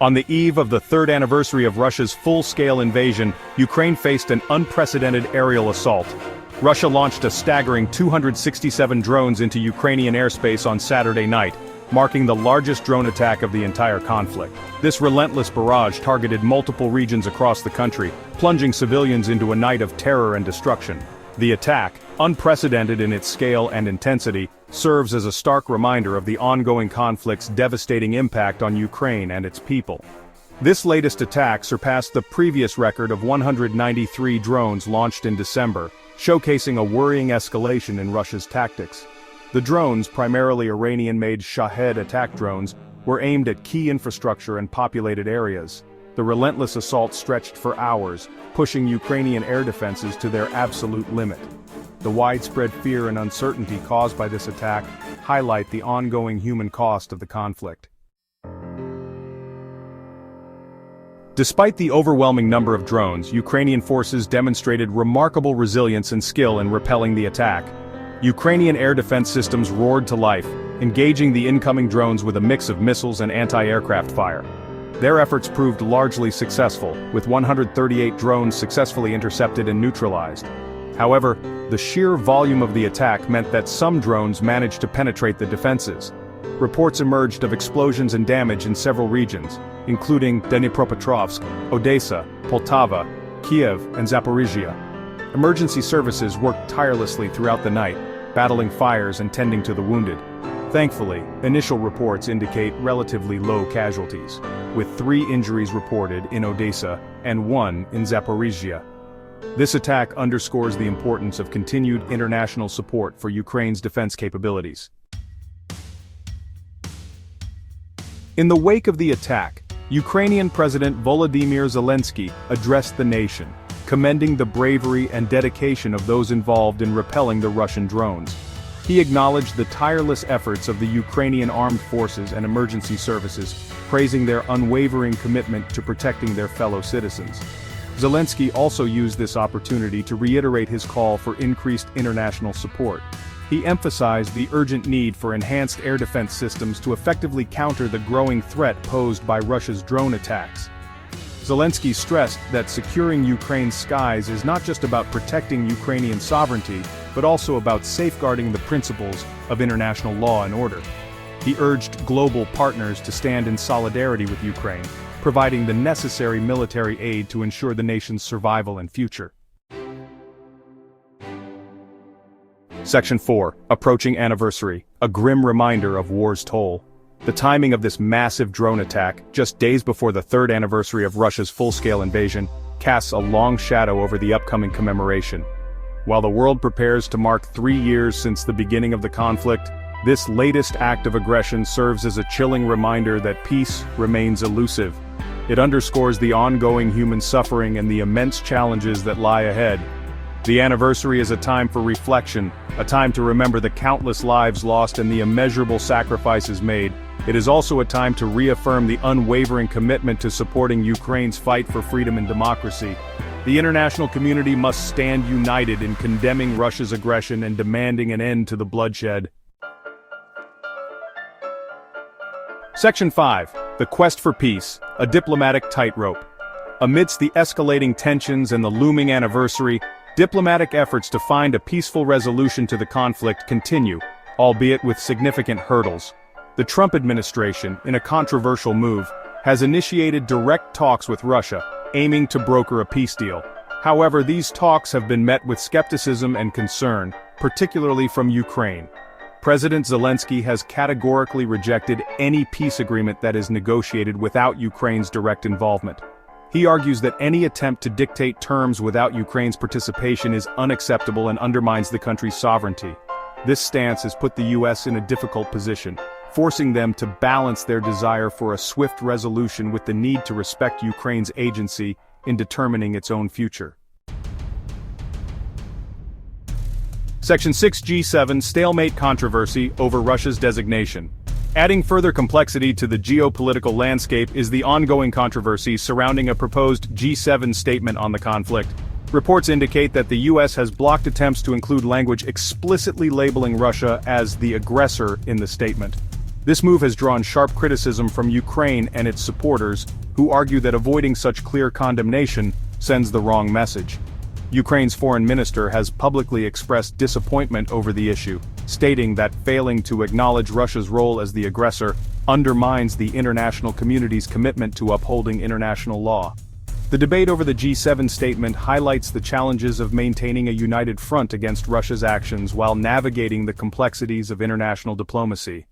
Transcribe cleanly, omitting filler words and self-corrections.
On the eve of the third anniversary of Russia's full-scale invasion, Ukraine faced an unprecedented aerial assault. Russia launched a staggering 267 drones into Ukrainian airspace on Saturday night, marking the largest drone attack of the entire conflict. This relentless barrage targeted multiple regions across the country, plunging civilians into a night of terror and destruction. The attack, unprecedented in its scale and intensity, serves as a stark reminder of the ongoing conflict's devastating impact on Ukraine and its people. This latest attack surpassed the previous record of 193 drones launched in December, showcasing a worrying escalation in Russia's tactics. The drones, primarily Iranian-made Shahed attack drones, were aimed at key infrastructure and populated areas. The relentless assault stretched for hours, pushing Ukrainian air defenses to their absolute limit. The widespread fear and uncertainty caused by this attack highlight the ongoing human cost of the conflict. Despite the overwhelming number of drones, Ukrainian forces demonstrated remarkable resilience and skill in repelling the attack. Ukrainian air defense systems roared to life, engaging the incoming drones with a mix of missiles and anti-aircraft fire. Their efforts proved largely successful, with 138 drones successfully intercepted and neutralized. However, the sheer volume of the attack meant that some drones managed to penetrate the defenses. Reports emerged of explosions and damage in several regions, including Dnipropetrovsk, Odessa, Poltava, Kiev, and Zaporizhia. Emergency services worked tirelessly throughout the night, battling fires and tending to the wounded. Thankfully, initial reports indicate relatively low casualties, with 3 injuries reported in Odessa and 1 in Zaporizhia. This attack underscores the importance of continued international support for Ukraine's defense capabilities. In the wake of the attack, Ukrainian President Volodymyr Zelensky addressed the nation, commending the bravery and dedication of those involved in repelling the Russian drones. He acknowledged the tireless efforts of the Ukrainian armed forces and emergency services, praising their unwavering commitment to protecting their fellow citizens. Zelensky also used this opportunity to reiterate his call for increased international support. He emphasized the urgent need for enhanced air defense systems to effectively counter the growing threat posed by Russia's drone attacks. Zelensky stressed that securing Ukraine's skies is not just about protecting Ukrainian sovereignty, but also about safeguarding the principles of international law and order. He urged global partners to stand in solidarity with Ukraine, providing the necessary military aid to ensure the nation's survival and future. Section 4. Approaching Anniversary, a grim reminder of war's toll. The timing of this massive drone attack, just days before the third anniversary of Russia's full-scale invasion, casts a long shadow over the upcoming commemoration. While the world prepares to mark 3 years since the beginning of the conflict, this latest act of aggression serves as a chilling reminder that peace remains elusive. It underscores the ongoing human suffering and the immense challenges that lie ahead. The anniversary is a time for reflection, a time to remember the countless lives lost and the immeasurable sacrifices made. It is also a time to reaffirm the unwavering commitment to supporting Ukraine's fight for freedom and democracy. The international community must stand united in condemning Russia's aggression and demanding an end to the bloodshed. Section 5. The Quest for Peace, a Diplomatic Tightrope. Amidst the escalating tensions and the looming anniversary, diplomatic efforts to find a peaceful resolution to the conflict continue, albeit with significant hurdles. The Trump administration, in a controversial move, has initiated direct talks with Russia, aiming to broker a peace deal. However, these talks have been met with skepticism and concern, particularly from Ukraine. President Zelensky has categorically rejected any peace agreement that is negotiated without Ukraine's direct involvement. He argues that any attempt to dictate terms without Ukraine's participation is unacceptable and undermines the country's sovereignty. This stance has put the U.S. in a difficult position, forcing them to balance their desire for a swift resolution with the need to respect Ukraine's agency in determining its own future. Section 6 G7 Stalemate Controversy over Russia's designation. Adding further complexity to the geopolitical landscape is the ongoing controversy surrounding a proposed G7 statement on the conflict. Reports indicate that the U.S. has blocked attempts to include language explicitly labeling Russia as the aggressor in the statement. This move has drawn sharp criticism from Ukraine and its supporters, who argue that avoiding such clear condemnation sends the wrong message. Ukraine's foreign minister has publicly expressed disappointment over the issue, stating that failing to acknowledge Russia's role as the aggressor undermines the international community's commitment to upholding international law. The debate over the G7 statement highlights the challenges of maintaining a united front against Russia's actions while navigating the complexities of international diplomacy.